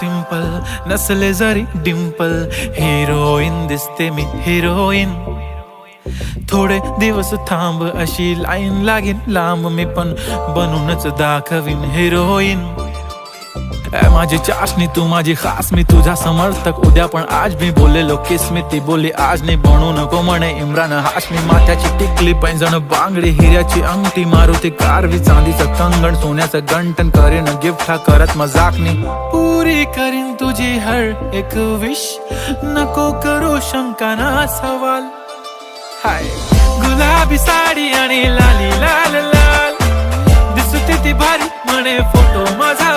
Simple नसले जरी Dimple, heroine दिसते मी हिरोईन. थोडे दिवस थांब अशी लाईन लागेल लांब, मी पण बनूनच दाखवीन हिरोईन. माझी चाशनी तू माझी खास, मी तुझा समर्थक उद्या पण आज. मी बोललेलो किस मी ती बोलली आज नाही, बनू नको म्हणे इम्रान हाशमी. माथ्याची टिकली पैंजण बांगडी, हिऱ्याची अंगठी, मारुती कारवी, चांदीचं कंगण, सोन्याचं गंटन, करीन गिफ्ट हा करत मजाकनी. पुरी करीन तुझी हर एक विश, नको करू शंका ना सवाल. हाय गुलाबी साडी आणि लाली लाल लाल, दिसते ती भारी म्हणे फोटो माझा.